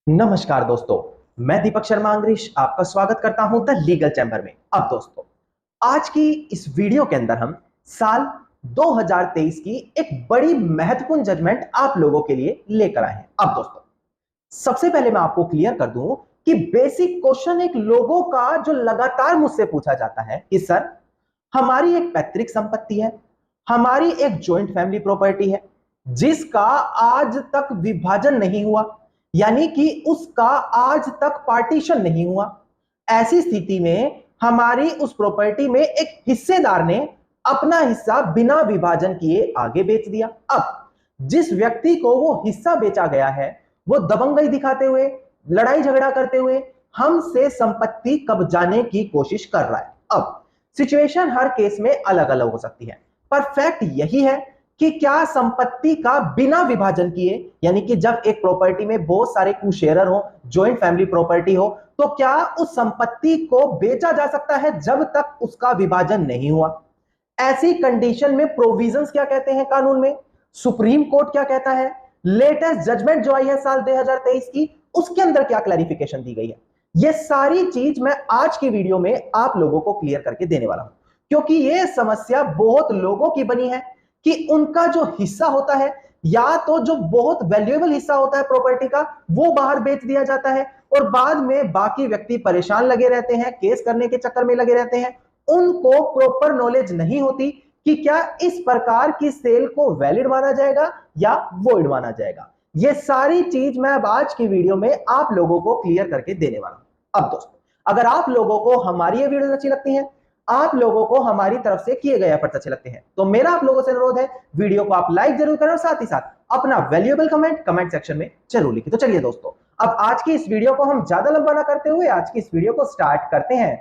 नमस्कार दोस्तों, मैं दीपक शर्मा अंग्रेश आपका स्वागत करता हूं द लीगल चैम्बर में। अब दोस्तों, आज की इस वीडियो के अंदर हम साल 2023 की एक बड़ी महत्वपूर्ण जजमेंट आप लोगों के लिए लेकर आए हैं। अब दोस्तों, सबसे पहले मैं आपको क्लियर कर दूं कि बेसिक क्वेश्चन एक लोगों का जो लगातार मुझसे पूछा जाता है कि सर, हमारी एक पैतृक संपत्ति है, हमारी एक जॉइंट फैमिली प्रॉपर्टी है जिसका आज तक विभाजन नहीं हुआ, यानी कि उसका आज तक पार्टीशन नहीं हुआ। ऐसी स्थिति में हमारी उस प्रॉपर्टी में एक हिस्सेदार ने अपना हिस्सा बिना विभाजन किए आगे बेच दिया। अब जिस व्यक्ति को वो हिस्सा बेचा गया है, वो दबंगई दिखाते हुए, लड़ाई झगड़ा करते हुए हमसे संपत्ति कब्जाने की कोशिश कर रहा है। अब सिचुएशन हर केस में अलग अलग हो सकती है, पर फैक्ट यही है कि क्या संपत्ति का बिना विभाजन किए, यानी कि जब एक प्रॉपर्टी में बहुत सारे शेयरर हो, जॉइंट फैमिली प्रॉपर्टी हो, तो क्या उस संपत्ति को बेचा जा सकता है जब तक उसका विभाजन नहीं हुआ? ऐसी कंडीशन में प्रोविजंस क्या कहते हैं कानून में, सुप्रीम कोर्ट क्या कहता है, लेटेस्ट जजमेंट जो आई है साल 2023 की, उसके अंदर क्या क्लैरिफिकेशन दी गई है, ये सारी चीज मैं आज की वीडियो में आप लोगों को क्लियर करके देने वाला हूं। क्योंकि यह समस्या बहुत लोगों की बनी है कि उनका जो हिस्सा होता है, या तो जो बहुत वैल्यूएबल हिस्सा होता है प्रॉपर्टी का, वो बाहर बेच दिया जाता है और बाद में बाकी व्यक्ति परेशान लगे रहते हैं, केस करने के चक्कर में लगे रहते हैं। उनको प्रॉपर नॉलेज नहीं होती कि क्या इस प्रकार की सेल को वैलिड माना जाएगा या वॉइड माना जाएगा। ये सारी चीज मैं अब आज की वीडियो में आप लोगों को क्लियर करके देने वाला हूं। अब दोस्तों, अगर आप लोगों को हमारी ये वीडियो अच्छी लगती है, आप लोगों को हमारी तरफ से किए गए एफर्ट्स अच्छे लगते हैं, तो मेरा आप लोगों से अनुरोध है, वीडियो को आप लाइक जरूर करें और साथ ही साथ अपना वैल्यूएबल कमेंट सेक्शन में जरूर लिखें। तो चलिए दोस्तों, अब आज की इस वीडियो को हम ज्यादा लंबा ना करते हुए आज की इस वीडियो को स्टार्ट करते हैं।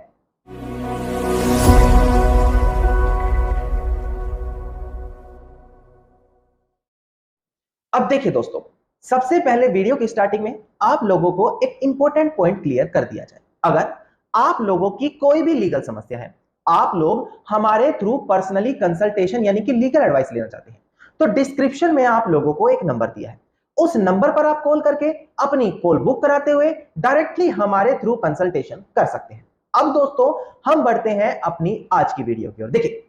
अब देखिए दोस्तों, सबसे पहले वीडियो की स्टार्टिंग में आप लोगों को एक इंपॉर्टेंट पॉइंट क्लियर कर दिया जाए। अगर आप लोगों की कोई भी लीगल समस्या है, आप लोग हमारे थ्रू पर्सनली कंसल्टेशन यानी कि लीगल एडवाइस लेना चाहते हैं, तो डिस्क्रिप्शन में आप लोगों को एक नंबर दिया है, उस नंबर पर आप कॉल करके अपनी कॉल बुक कराते हुए डायरेक्टली हमारे थ्रू कंसल्टेशन कर सकते हैं। अब दोस्तों, हम बढ़ते हैं अपनी आज की वीडियो की ओर। देखिए,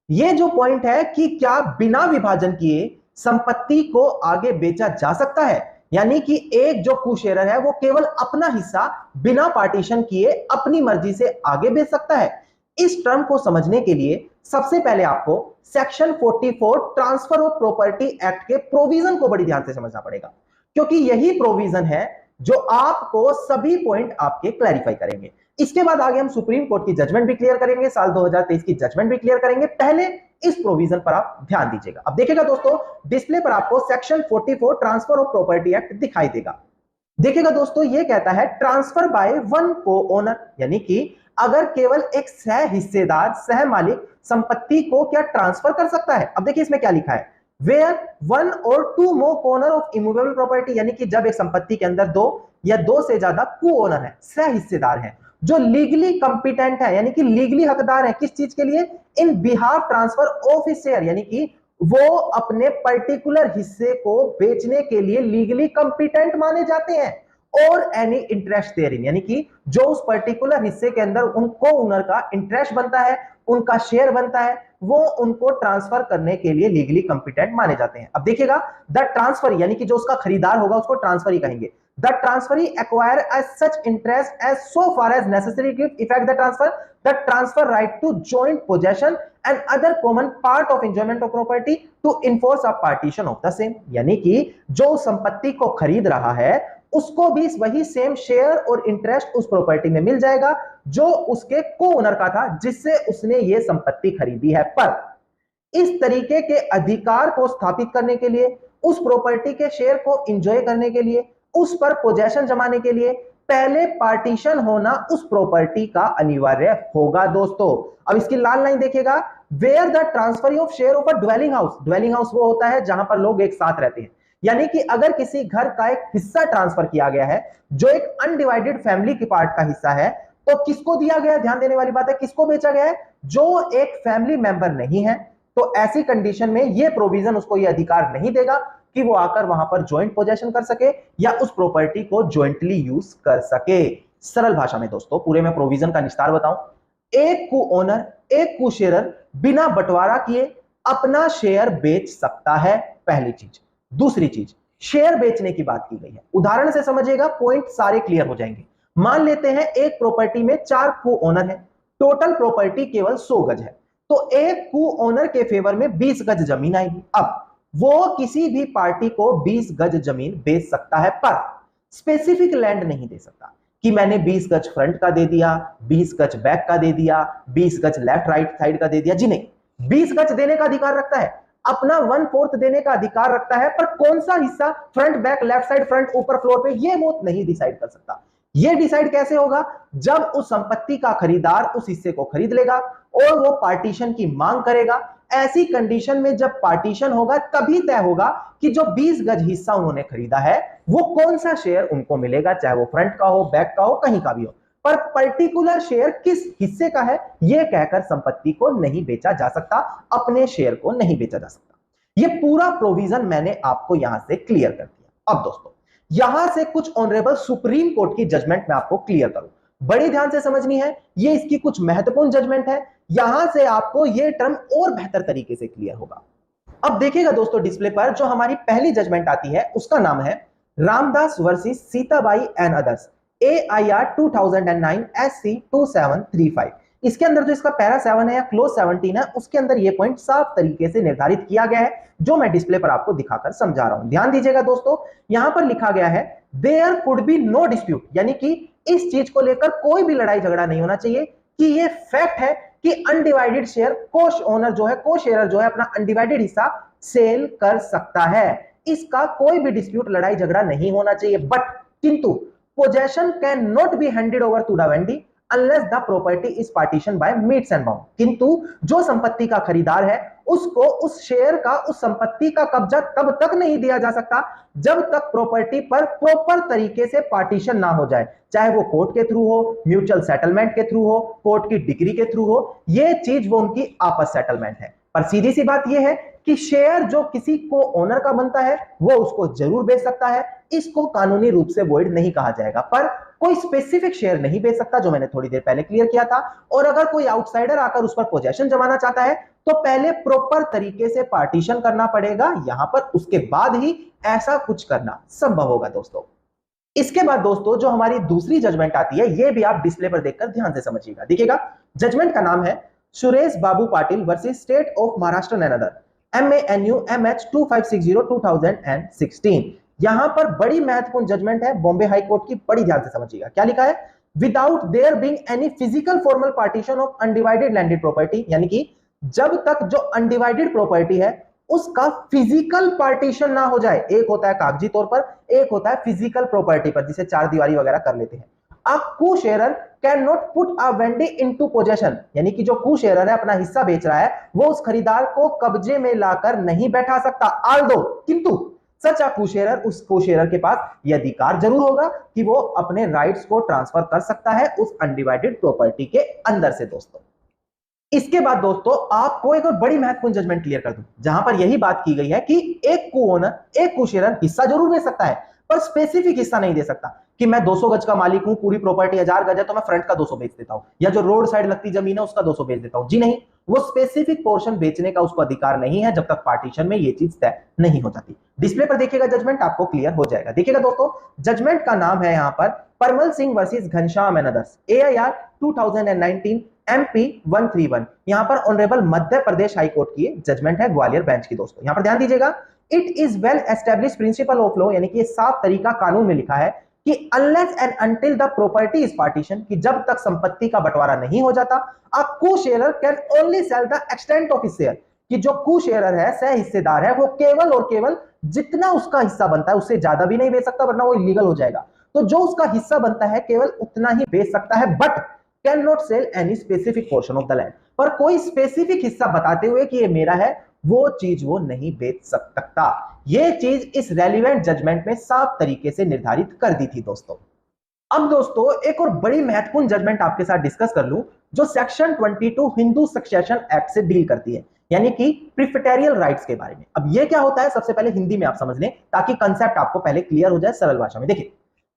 यह जो पॉइंट है कि क्या बिना विभाजन किए संपत्ति को आगे बेचा जा सकता है, यानी कि एक जो शेयरर है वो केवल अपना हिस्सा बिना पार्टीशन किए अपनी मर्जी से आगे बेच सकता है। इस टर्म को समझने के लिए सबसे पहले आपको section 44 transfer of property act के प्रोविजन को बड़ी ध्यान से समझना पड़ेगा, क्योंकि यही प्रोविजन है जो आपको सभी पॉइंट आपके क्लैरिफाई करेंगे। इसके बाद आगे हम सुप्रीम कोर्ट की जजमेंट भी क्लियर करेंगे, साल 2023 की जजमेंट भी क्लियर करेंगे। पहले इस प्रोविजन पर आप ध्यान दीजिएगा। अब देखिएगा दोस्तों, डिस्प्ले पर आपको section 44 transfer of property act दिखाई देगा। देखिएगा दोस्तों, यह कहता है ट्रांसफर बाय वन को ओनर, यानी कि अगर केवल एक सह हिस्सेदार, सह मालिक संपत्ति को क्या ट्रांसफर कर सकता है। अब देखिए इसमें क्या लिखा है, वेयर वन और two more owner of immovable property, यानी कि जब एक संपत्ति के अंदर दो या दो से ज्यादा को ओनर है, सह हिस्सेदार है, जो लीगली कंपिटेंट है, यानी कि लीगली हकदार है किस चीज के लिए, in behalf transfer of his share, यानी कि वो अपने पर्टिकुलर हिस्से को बेचने के लिए लीगली कंपिटेंट माने जाते हैं, और एनी इंटरेस्ट देयरिन, यानी कि जो उस पर्टिकुलर हिस्से के अंदर उनको ओनर का इंटरेस्ट बनता है, उनका शेयर बनता है, वो उनको ट्रांसफर करने के लिए लीगली कंपिटेंट माने जाते हैं। अब देखिएगा, द ट्रांसफर, यानी कि जो उसका खरीदार होगा उसको ट्रांसफर ही कहेंगे। The transferee acquire as such interest as so far as necessary to effect the transfer right to joint possession and other common part of enjoyment of property to enforce a partition of the same, यानी कि जो संपत्ति को खरीद रहा है उसको भी वही सेम शेयर और इंटरेस्ट उस प्रॉपर्टी में मिल जाएगा जो उसके को ओनर का था, जिससे उसने ये संपत्ति खरीदी है। पर इस तरीके के अधिकार को स्थापित करने के लिए, उस प्रॉपर्टी के शेयर को एंजॉय करने के लिए, उस पर पोजेशन जमाने के लिए पहले पार्टीशन होना उस प्रॉपर्टी का अनिवार्य होगा दोस्तों। अब इसकी लाल लाइन देखिएगा, where the transfer of share of a dwelling house, dwelling house वो होता है जहां पर लोग एक साथ रहते हैं, यानी कि अगर किसी घर का एक हिस्सा ट्रांसफर किया गया है जो एक अनडिवाइडेड फैमिली की पार्ट का हिस्सा है, तो किसको दिया गया, ध्यान देने वाली बात है, किसको बेचा गया है, जो एक फैमिली मेंबर नहीं है। तो ऐसी कंडीशन में यह प्रोविजन उसको यह अधिकार नहीं देगा कि वो आकर वहां पर ज्वाइंट पोजेशन कर सके या उस प्रॉपर्टी को ज्वाइंटली यूज कर सके। सरल भाषा में दोस्तों पूरे में प्रोविजन का निस्तार बताऊं, एक को ओनर, एक को शेयरर बिना बंटवारा किए अपना शेयर बेच सकता है, पहली चीज। दूसरी चीज, शेयर बेचने की बात की गई है, उदाहरण से समझिएगा, पॉइंट सारे क्लियर हो जाएंगे। मान लेते हैं एक प्रॉपर्टी में 4 को ओनर है, टोटल प्रॉपर्टी केवल 100 गज है, तो एक को ओनर के फेवर में 20 गज जमीन आएगी। अब वो किसी भी पार्टी को 20 गज जमीन बेच सकता है, पर स्पेसिफिक लैंड नहीं दे सकता कि मैंने 20 गज फ्रंट का दे दिया, 20 गज बैक का दे दिया, 20 गज लेफ्ट राइट साइड का दे दिया। जी नहीं, 20 गज देने का अधिकार रखता है, अपना 1/4 देने का अधिकार रखता है, पर कौन सा हिस्सा front back left side front ऊपर फ्लोर पे, ये वो नहीं डिसाइड कर सकता। ये डिसाइड कैसे होगा, जब उस संपत्ति का खरीदार उस हिस्से को खरीद लेगा और वो पार्टीशन की मांग करेगा। ऐसी कंडीशन में जब पार्टीशन होगा तभी तय होगा कि जो 20 गज हिस्सा उन्होंने खरीदा है वो कौन सा शेयर उनको मिलेगा, चाहे वो फ्रंट का हो, बैक का हो, कहीं का भी हो, पर पर्टिकुलर शेयर किस हिस्से का है यह कहकर संपत्ति को नहीं बेचा जा सकता, अपने शेयर को नहीं बेचा जा सकता। यह पूरा प्रोविजन मैंने आपको यहां से क्लियर कर दिया। अब दोस्तों यहां से कुछ ऑनरेबल सुप्रीम कोर्ट की जजमेंट मैं आपको क्लियर करूं, बड़ी ध्यान से समझनी है, ये इसकी कुछ महत्वपूर्ण जजमेंट है, यहां से आपको ये टर्म और बेहतर तरीके से क्लियर होगा। अब देखिएगा दोस्तों डिस्प्ले पर जो हमारी पहली जजमेंट आती है उसका नाम है Ramdas versus Sitabai and others, AIR 2009 SC 2735। इसके अंदर जो इसका पैरा 7 है या क्लोज 17 है उसके अंदर ये पॉइंट साफ तरीके से निर्धारित किया गया है जो मैं डिस्प्ले पर आपको दिखाकर समझा रहा हूं। ध्यान दीजिएगा दोस्तों, यहां पर लिखा गया है there could be no dispute, यानी कि इस चीज को लेकर कोई भी लड़ाई झगड़ा नहीं होना चाहिए कि ये फैक्ट है कि अनडिवाइडेड शेयर कोश ओनर जो है, को शेयरर जो है अपना अनडिवाइडेड हिस्सा सेल कर सकता है, इसका कोई भी डिस्प्यूट लड़ाई झगड़ा नहीं होना चाहिए। बट किंतु possession can not be handed over to the vendee unless the property is partition by metes and bound, किंतु जो संपत्ति का खरीदार है उसको उस शेयर का, उस संपत्ति का कब्जा तब तक नहीं दिया जा सकता जब तक प्रॉपर्टी पर प्रॉपर तरीके से पार्टीशन ना हो जाए, चाहे वो कोर्ट के थ्रू हो, म्यूचुअल सेटलमेंट के थ्रू हो, कोर्ट की डिग्री के थ्रू हो, ये चीज वो उनकी आपस सेटलमेंट है। पर सीधी सी बात यह है कि शेयर जो किसी को ओनर का बनता है वो उसको जरूर बेच सकता है, इसको कानूनी रूप से वॉइड नहीं कहा जाएगा, पर कोई स्पेसिफिक शेयर नहीं बेच सकता, जो मैंने थोड़ी देर पहले क्लियर किया था। और अगर कोई आउटसाइडर आकर उस पर पोजेशन जमाना चाहता है तो पहले प्रॉपर तरीके से पार्टीशन करना पड़ेगा यहां पर, उसके बाद ही ऐसा कुछ करना संभव होगा दोस्तों। इसके बाद दोस्तों जो हमारी दूसरी जजमेंट आती है ये भी आप डिस्प्ले पर देखकर ध्यान से समझिएगा। देखिएगा जजमेंट का नाम है Suresh Babu Patil versus state of Maharashtra and other, MANU MH 2560 2016। यहां पर बड़ी महत्वपूर्ण जजमेंट है बॉम्बे हाई कोर्ट की, बड़ी ध्यान से समझिएगा। क्या लिखा है, without their being any physical formal partition of undivided landed property, यानी कि जब तक जो अनडिवाइडेड प्रॉपर्टी है उसका फिजिकल पार्टीशन ना हो जाए, एक होता है कागजी तौर पर, एक होता है फिजिकल प्रॉपर्टी पर जिसे चार दीवारी वगैरह कर लेते हैं। A co-sharer cannot put a vendee into possession, यानी कि जो को शेयरर है अपना हिस्सा बेच रहा है वो उस खरीदार को कब्जे में लाकर नहीं बैठा सकता, आल्दो किंतु सच को शेयरर, उस को शेयरर के पास यह अधिकार जरूर होगा कि वो अपने राइट्स को ट्रांसफर कर सकता है उस अनडिवाइडेड प्रॉपर्टी के अंदर से दोस्तों। इसके बाद दोस्तों आपको एक और बड़ी महत्वपूर्ण जजमेंट क्लियर कर दूं जहां पर यही बात की गई है कि एक को ओनर, एक को शेयरर हिस्सा जरूर बेच सकता है पर स्पेसिफिक हिस्सा नहीं दे सकता कि मैं 200 गज का मालिक हूं, पूरी प्रॉपर्टी 1000 गज है तो मैं फ्रंट का 200 बेच देता हूं, या जो रोड साइड लगती जमीन है उसका 200 बेच देता हूं। जी नहीं, वो स्पेसिफिक पोर्शन बेचने का उसको अधिकार नहीं है जब तक पार्टीशन में ये चीज तय नहीं हो जाती। डिस्प्ले पर देखिएगा जजमेंट आपको क्लियर हो जाएगा। देखिएगा दोस्तों जजमेंट का नाम है यहां पर परमल Singh versus Ghanshyam and others, AIR 2019 MP 131। यहां पर honourable Madhya Pradesh high court की जजमेंट है ग्वालियर बेंच की दोस्तों। यहां पर ध्यान दीजिएगा, it is well established principle of law, यानी कि ये साफ तरीका कानून में लिखा है कि unless and until the property is partition, कि जब तक संपत्ति का बंटवारा नहीं हो जाता, a co-sharer can only sell the extent of his share, कि जो को शेयरर है, सह हिस्सेदार है, वो केवल और केवल जितना उसका हिस्सा बनता है उससे ज्यादा भी नहीं बेच सकता वरना वो इलीगल हो जाएगा। तो जो उसका हिस्सा बनता है केवल उतना ही बेच सकता है, but can not sell any specific portion of the land, पर कोई स्पेसिफिक हिस्सा बताते हुए कि ये मेरा है वो चीज वो नहीं बेच सकता। ये चीज इस रेलिवेंट जजमेंट में साफ तरीके से निर्धारित कर दी थी दोस्तों। अब दोस्तों एक और बड़ी महत्वपूर्ण जजमेंट आपके साथ डिस्कस कर लूं जो सेक्शन 22 हिंदू सक्सेशन एक्ट से डील करती है। यानी कि प्रिफेटेरियल राइट्स के बारे में। अब ये क्या होता है, सबसे पहले हिंदी में आप समझ लें ताकि कंसेप्ट आपको पहले क्लियर हो जाए सरल भाषा में। देखिए,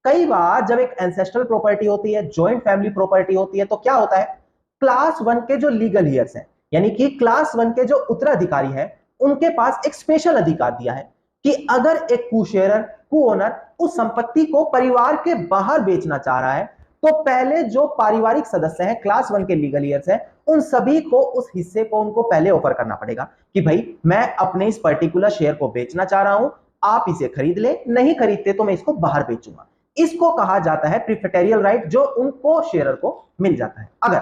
कई बार जब एक एंसेस्ट्रल प्रॉपर्टी होती है, जॉइंट फैमिली प्रॉपर्टी होती है, तो क्या होता है, क्लास 1 के जो लीगल हियर्स हैं, यानी कि क्लास 1 के जो उत्तराधिकारी हैं, उनके पास एक स्पेशल अधिकार दिया है कि अगर एक कू-शेयरर, कू-ओनर उस संपत्ति को परिवार के बाहर बेचना चाह रहा है, तो पहले जो पारिवारिक सदस्य हैं, क्लास 1 के लीगल ईयर्स हैं, उन सभी को उस हिस्से को उनको पहले ऑफर करना पड़ेगा कि भाई मैं अपने इस पर्टिकुलर शेयर को बेचना चाह रहा हूं, आप इसे खरीद ले, नहीं खरीदते तो मैं इसको बाहर बेचूंगा। इसको कहा जाता है प्रिफेटेरियल राइट, जो उनको शेयरर को मिल जाता है। अगर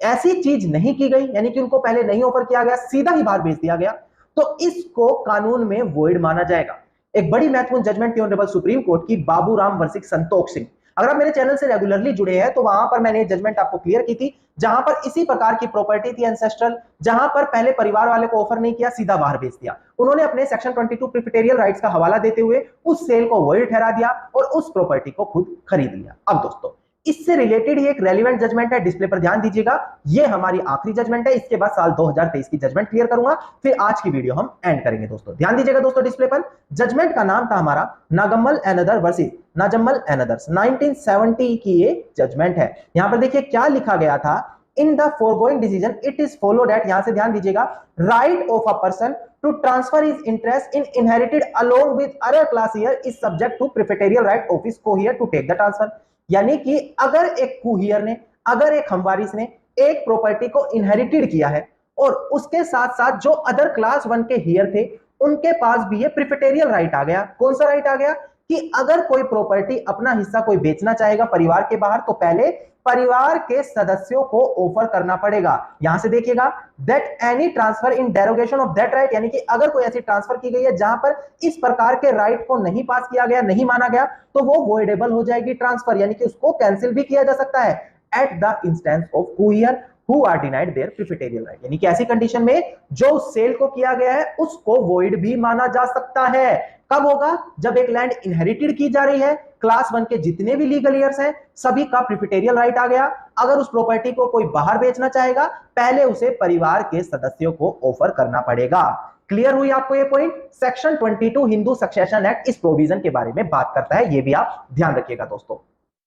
ऐसी चीज नहीं की गई, यानी कि उनको पहले नहीं ऑफर किया गया, सीधा ही बाहर बेच दिया गया, तो इसको कानून में वॉइड माना जाएगा। एक बड़ी महत्वपूर्ण जजमेंट थी ऑनरेबल सुप्रीम कोर्ट की, बाबूराम वर्सेस संतोष सिंह। अगर आप मेरे चैनल से रेगुलरली जुड़े हैं तो वहां पर मैंने जजमेंट आपको क्लियर की थी, जहां पर इसी प्रकार की प्रॉपर्टी थी एंसेस्ट्रल, जहां पर पहले परिवार वाले को ऑफर नहीं किया, सीधा बाहर बेच दिया। उन्होंने अपने सेक्शन 22 प्रिफेटेरियल राइट्स का हवाला देते हुए उस सेल को वॉइड ठहरा दिया और उस प्रॉपर्टी को खुद खरीद लिया। अब दोस्तों, इससे रिलेटेड ही एक रेलिवेंट जजमेंट है, डिस्प्ले पर ध्यान दीजिएगा, ये हमारी आखिरी जजमेंट है। इसके बाद साल 2023 की जजमेंट क्लियर करूंगा, फिर आज की वीडियो हम एंड करेंगे। दोस्तों ध्यान दीजिएगा, दोस्तों डिस्प्ले पर जजमेंट का नाम था हमारा Nagammal and other versus Najammal and others, 1970 की ये जजमेंट है। यहां पर देखिए क्या लिखा गया था, in the foregoing decision it is follow that, यहां से ध्यान दीजिएगा, right of a person to transfer his interest in inherited along with other class heir is subject to preferential right of his co-heir to take the transfer। यानी कि अगर एक को-हियर ने, अगर एक हमवारिस ने एक प्रॉपर्टी को इनहेरिटेड किया है और उसके साथ साथ जो अदर क्लास 1 के हियर थे उनके पास भी ये प्रिफेटेरियल राइट आ गया। कौन सा राइट आ गया कि अगर कोई प्रॉपर्टी अपना हिस्सा कोई बेचना चाहेगा परिवार के बाहर, तो पहले परिवार के सदस्यों को ऑफर करना पड़ेगा। यहां से देखिएगा, that any transfer in derogation of that right, यानी कि अगर कोई ऐसी ट्रांसफर की गई है जहां पर इस प्रकार के राइट को नहीं पास किया गया, नहीं माना गया, तो वो वॉइडेबल हो जाएगी ट्रांसफर, यानी कि उसको कैंसिल भी किया जा सकता है at the instance of co-heir who are denied their preferential right। यानी कि ऐसी कंडीशन में जो सेल को किया गया है उसको वॉइड भी माना जा सकता है। कब होगा, जब एक लैंड इनहेरिटेड की जा रही है, क्लास 1 के जितने भी लीगल ईयर्स हैं सभी का प्रिफेटेरियल राइट आ गया। अगर उस प्रॉपर्टी को कोई बाहर बेचना चाहेगा, पहले उसे परिवार के सदस्यों को ऑफर करना पड़ेगा। क्लियर हुई आपको ये point? Section 22 Hindu succession act इस प्रोविजन के बारे में बात करता है, ये भी आप ध्यान रखिएगा दोस्तों।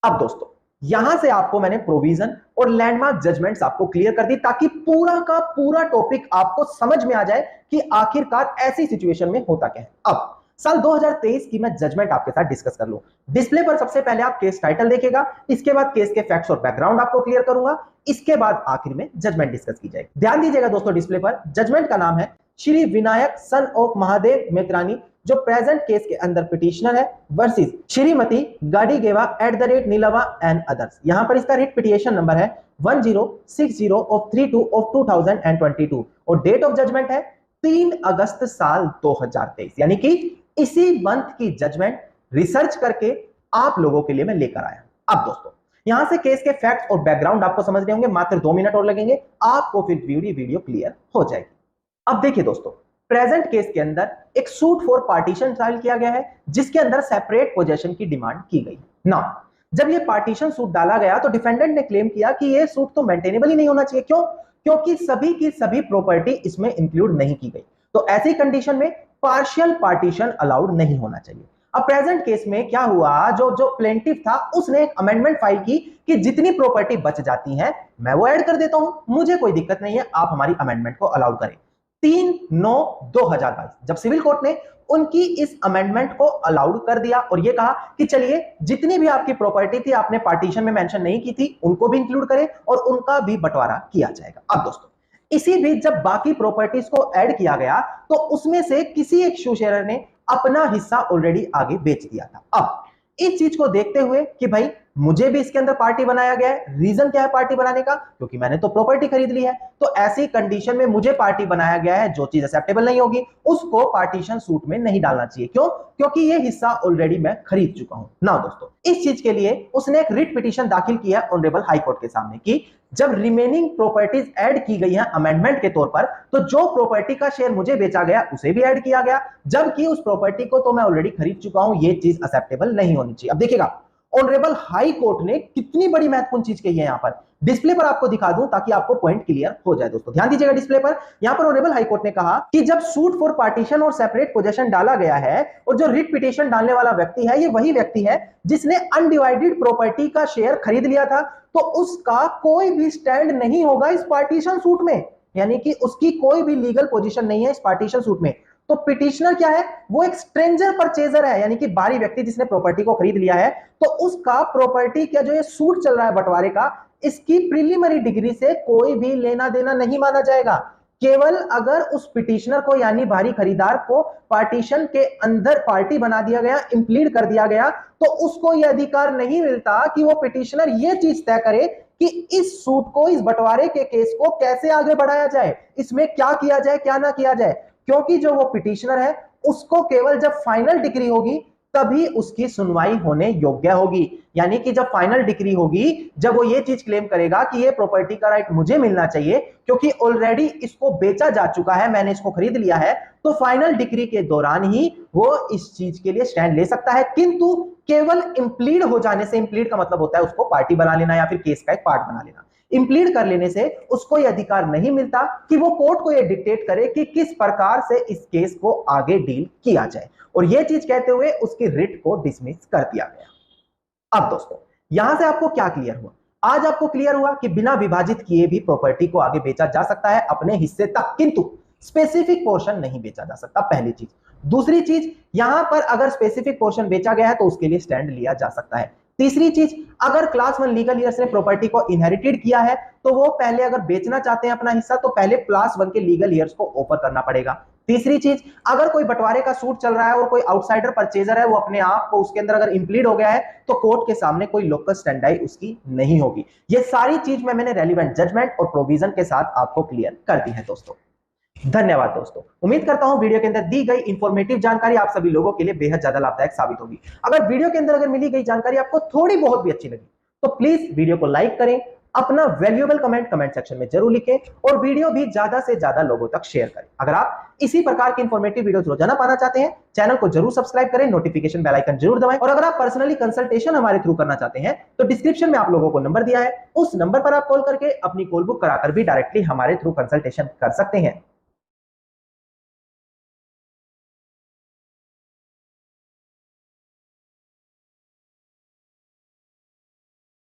अब दोस्तों यहां से आपको मैंने प्रोविजन और लैंडमार्क जजमेंट्स आपको क्लियर कर दी ताकि पूरा का पूरा टॉपिक आपको समझ में आ जाए कि आखिरकार ऐसी सिचुएशन में होता क्या है। अब साल 2023 की मैं जजमेंट आपके साथ डिस्कस कर लूं। डिस्प्ले पर सबसे पहले आप केस टाइटल देखिएगा, इसके बाद केस के फैक्ट्स और बैकग्राउंड आपको क्लियर करूंगा, इसके बाद आखिर में जजमेंट डिस्कस की जाएगी। ध्यान दीजिएगा दोस्तों, डिस्प्ले पर जजमेंट का नाम है श्री विनायक सन ऑफ महादेव मेत्रानी, जो प्रेजेंट केस के अंदर पिटिशनर है, वर्सेस श्रीमती गाडीगेवा @नीलवा एंड अदर्स। यहां पर इसका रिट पिटिशन नंबर है 1060 ऑफ 32 ऑफ 2022 और डेट ऑफ जजमेंट है 3 अगस्त साल 2023, यानी कि इसी मंथ की जजमेंट रिसर्च करके आप लोगों के लिए मैं लेकर आया। अब दोस्तों यहां से केस के फैक्ट्स और बैकग्राउंड आपको समझने होंगे, मात्र 2 मिनट और लगेंगे, आपको फिर वीडियो क्लियर हो जाएगी। अब देखिए दोस्तों, प्रेजेंट केस के अंदर एक सूट फॉर पार्टीशन फाइल किया गया है जिसके अंदर सेपरेट पोजेशन की डिमांड की गई। नाउ जब ये पार्टीशन सूट डाला गया तो डिफेंडेंट ने क्लेम किया कि ये सूट तो मेंटेनेबल ही नहीं होना चाहिए। क्यों? क्योंकि सभी की सभी प्रॉपर्टी इसमें इंक्लूड नहीं की गई, तो ऐसी कंडीशन में पार्शियल पार्टीशन अलाउड नहीं होना चाहिए। अब प्रेजेंट केस में क्या हुआ, जो प्लेंटिफ था उसने एक अमेंडमेंट फाइल की कि जितनी प्रॉपर्टी बच जाती है मैं वो ऐड कर देता हूं, मुझे कोई दिक्कत नहीं है, आप हमारी अमेंडमेंट को अलाउड करें। 3/9/2022 जब सिविल कोर्ट ने उनकी इस अमेंडमेंट को अलाउड कर दिया और ये कहा कि चलिए जितनी भी आपकी प्रॉपर्टी थी आपने पार्टीशन में मेंशन नहीं की थी उनको भी इंक्लूड करें और उनका भी बंटवारा किया जाएगा। अब दोस्तों इसी बीच जब बाकी प्रॉपर्टीज को ऐड किया गया तो उसमें से किसी एक शेयरर ने अपना हिस्सा ऑलरेडी आगे बेच दिया था। अब इस चीज को देखते हुए कि भाई मुझे भी इसके अंदर पार्टी बनाया गया है, रीजन क्या है पार्टी बनाने का, क्योंकि मैंने तो प्रॉपर्टी खरीद ली है, तो ऐसी कंडीशन में मुझे पार्टी बनाया गया है, जो चीज एक्सेप्टेबल नहीं होगी उसको पार्टीशन सूट में नहीं डालना चाहिए। क्यों? क्योंकि ये हिस्सा ऑलरेडी मैं खरीद चुका हूं ना। दोस्तों इस चीज के लिए उसने एक रिट पिटीशन दाखिल किया ऑनरेबल हाई कोर्ट के सामने कि जब रिमेनिंग प्रॉपर्टीज ऐड की गई हैं अमेंडमेंट के तौर पर, तो जो प्रॉपर्टी का शेयर मुझे बेचा गया उसे भी ऐड किया गया, जबकि उस प्रॉपर्टी को तो मैं ऑलरेडी खरीद चुका हूं, ये चीज एक्सेप्टेबल नहीं होनी चाहिए। अब देखिएगा ऑनरेबल हाई कोर्ट ने कितनी बड़ी महत्वपूर्ण चीज कही है। यहां पर डिस्प्ले पर आपको दिखा दूं ताकि आपको पॉइंट क्लियर हो जाए। दोस्तों ध्यान दीजिएगा डिस्प्ले पर। यहां पर ऑनरेबल हाई कोर्ट ने कहा कि जब सूट फॉर पार्टीशन और सेपरेट पोजेशन डाला गया है और जो रिट पिटीशन डालने वाला व्यक्ति है ये वही व्यक्ति है जिसने अनडिवाइडेड प्रॉपर्टी का शेयर खरीद लिया था, तो उसका कोई भी स्टैंड नहीं होगा इस पार्टीशन सूट में, यानी कि उसकी कोई भी लीगल पोजीशन नहीं है इस पार्टीशन सूट में। तो पिटिशनर क्या है, वो एक स्ट्रेंजर परचेजर है, यानी कि बाहरी व्यक्ति जिसने प्रॉपर्टी को खरीद लिया है, तो उसका प्रॉपर्टी का जो ये सूट चल रहा है बंटवारे का, इसकी प्रीलिमिनरी डिग्री से कोई भी लेना देना नहीं माना जाएगा। केवल अगर उस पिटिशनर को यानी बाहरी खरीदार को पार्टीशन के अंदर पार्टी बना दिया गया, इंप्लीड कर दिया गया, तो उसको यह अधिकार नहीं मिलता कि वो पिटिशनर ये चीज तय करे कि इस सूट को, इस बंटवारे के केस को कैसे आगे बढ़ाया जाए, इसमें क्या किया जाए क्या ना किया जाए, क्योंकि जो वो पिटिशनर है उसको केवल जब फाइनल डिग्री होगी तभी उसकी सुनवाई होने योग्य होगी। यानी कि जब फाइनल डिग्री होगी, जब वो ये चीज क्लेम करेगा कि ये प्रॉपर्टी का राइट मुझे मिलना चाहिए क्योंकि ऑलरेडी इसको बेचा जा चुका है, मैंने इसको खरीद लिया है, तो फाइनल डिग्री के दौरान ही वो इस चीज के लिए स्टैंड ले सकता है। किंतु केवल इंप्लीड हो जाने से, इंप्लीड का मतलब होता है उसको पार्टी बना लेना या फिर केस का एक पार्ट बना लेना, इंप्लीड कर लेने से उसको यह अधिकार नहीं मिलता कि वो कोर्ट को यह डिक्टेट करे कि किस प्रकार से इस केस को आगे डील किया जाए, और यह चीज कहते हुए उसकी रिट को डिसमिस कर दिया गया। अब दोस्तों यहां से आपको क्या क्लियर हुआ? आज आपको क्लियर हुआ कि बिना विभाजित किए भी प्रॉपर्टी को आगे बेचा जा सकता है अपने हिस्से तक, किंतु स्पेसिफिक पोर्शन नहीं बेचा जा सकता, पहली चीज। दूसरी चीज, यहां पर अगर स्पेसिफिक पोर्शन बेचा गया है तो उसके लिए स्टैंड लिया जा सकता है। तीसरी चीज, अगर क्लास 1 लीगल ईयर्स ने प्रॉपर्टी को इनहेरिटेड किया है तो वो पहले अगर बेचना चाहते हैं अपना हिस्सा तो पहले क्लास 1 के लीगल ईयर्स को ऑफर करना पड़ेगा। तीसरी चीज, अगर कोई बंटवारे का सूट चल रहा है और कोई आउटसाइडर परचेजर है, वो अपने आप को उसके अंदर अगर इंप्लीड हो गया है तो कोर्ट के सामने कोई लोकल स्टैंडाई उसकी नहीं होगी। ये सारी चीज में मैंने रेलिवेंट जजमेंट और प्रोविजन के साथ आपको क्लियर कर दी है। दोस्तों धन्यवाद। दोस्तों उम्मीद करता हूं वीडियो के अंदर दी गई इंफॉर्मेटिव जानकारी आप सभी लोगों के लिए बेहद ज्यादा लाभदायक साबित होगी। अगर वीडियो के अंदर अगर मिली गई जानकारी आपको थोड़ी बहुत भी अच्छी लगी तो प्लीज वीडियो को लाइक करें, अपना वैल्यूएबल कमेंट सेक्शन में जरूर लिखें और वीडियो भी ज्यादा से ज्यादा लोगों तक शेयर करें। अगर आप इसी प्रकार के इंफॉर्मेटिव वीडियोस रोजाना पाना चाहते हैं, चैनल को जरूर सब्सक्राइब करें, नोटिफिकेशन बेल आइकन जरूर दबाएं, और अगर आप पर्सनली कंसल्टेशन हमारे थ्रू करना चाहते हैं तो डिस्क्रिप्शन में आप लोगों को नंबर दिया है, उस नंबर पर आप कॉल करके अपनी कॉल बुक कराकर भी डायरेक्टली हमारे थ्रू कंसल्टेशन कर सकते हैं।